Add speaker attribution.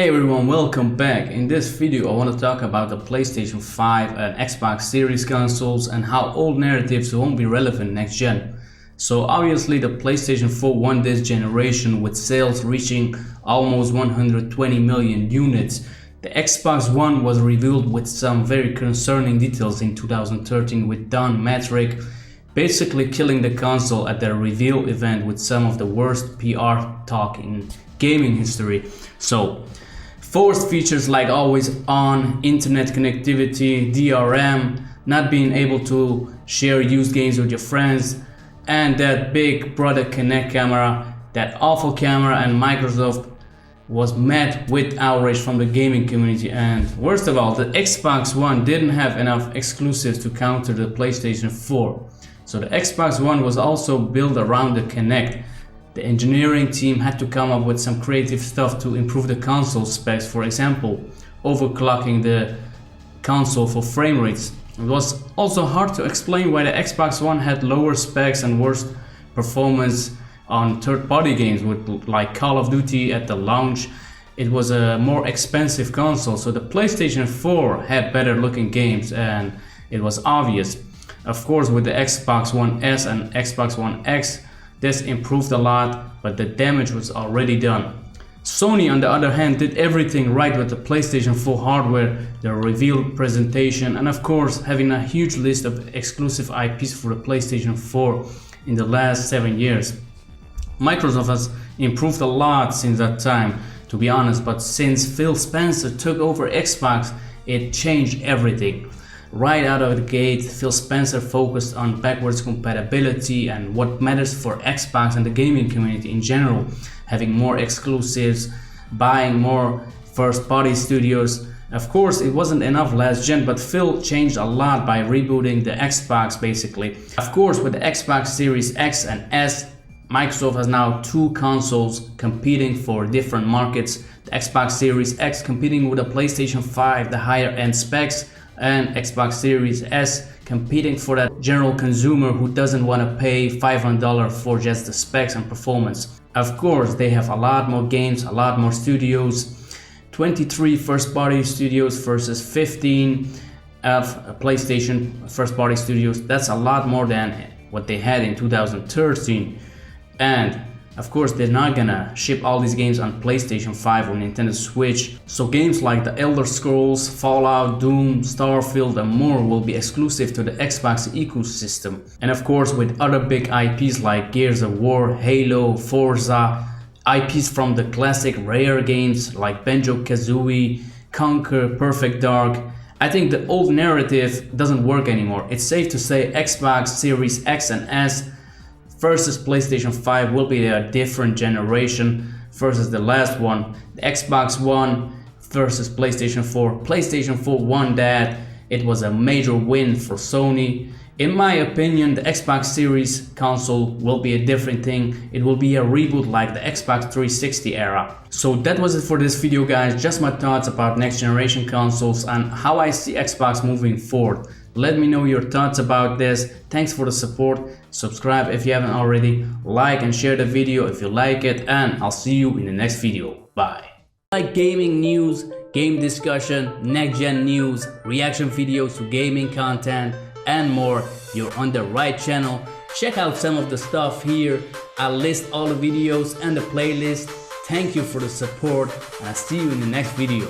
Speaker 1: Hey everyone, welcome back. In this video I want to talk about the PlayStation 5 and Xbox Series consoles and how old narratives won't be relevant next gen. So obviously the PlayStation 4 won this generation with sales reaching almost 120 million units. The Xbox One was revealed with some very concerning details in 2013 with Don Matrick basically killing the console at their reveal event with some of the worst PR talk in gaming history. So forced features like always on, internet connectivity, DRM, not being able to share used games with your friends, and that big brother Kinect camera, that awful camera, and Microsoft was met with outrage from the gaming community. And worst of all, the Xbox One didn't have enough exclusives to counter the PlayStation 4. So the Xbox One was also built around the Kinect. The engineering team had to come up with some creative stuff to improve the console specs. For example, overclocking the console for frame rates. It was also hard to explain why the Xbox One had lower specs and worse performance on third-party games with like Call of Duty at the launch. It was a more expensive console, so the PlayStation 4 had better looking games, and it was obvious. Of course, with the Xbox One S and Xbox One X, this improved a lot, but the damage was already done. Sony, on the other hand, did everything right with the PlayStation 4 hardware, the reveal presentation, and of course having a huge list of exclusive IPs for the PlayStation 4 in the last 7 years. Microsoft has improved a lot since that time, to be honest, but since Phil Spencer took over Xbox, it changed everything. Right out of the gate, Phil Spencer focused on backwards compatibility and what matters for Xbox and the gaming community in general, having more exclusives, buying more first-party studios. Of course, it wasn't enough last gen, but Phil changed a lot by rebooting the Xbox basically. Of course, with the Xbox Series X and S, Microsoft has now two consoles competing for different markets. The Xbox Series X competing with the PlayStation 5, the higher end specs, and Xbox Series S competing for that general consumer who doesn't want to pay $500 for just the specs and performance. Of course, they have a lot more games, a lot more studios, 23 first-party studios versus 15 of PlayStation first-party studios. That's a lot more than what they had in 2013. And of course, they're not gonna ship all these games on PlayStation 5 or Nintendo Switch. So games like The Elder Scrolls, Fallout, Doom, Starfield and more will be exclusive to the Xbox ecosystem. And of course, with other big IPs like Gears of War, Halo, Forza, IPs from the classic Rare games like Banjo-Kazooie, Conker, Perfect Dark, I think the old narrative doesn't work anymore. It's safe to say Xbox Series X and S versus PlayStation 5 will be a different generation versus the last one. The Xbox One versus PlayStation 4. PlayStation 4 won that. It was a major win for Sony. In my opinion, the Xbox Series console will be a different thing. It will be a reboot like the Xbox 360 era. So that was it for this video, guys. Just my thoughts about next generation consoles and how I see Xbox moving forward. Let me know your thoughts about this. Thanks for the support. Subscribe if you haven't already. Like and share the video if you like it. And I'll see you in the next video. Bye. Like gaming news, game discussion, next gen news, reaction videos to gaming content and more, you're on the right channel. Check out some of the stuff here. I'll list all the videos and the playlist. Thank you for the support and I'll see you in the next video.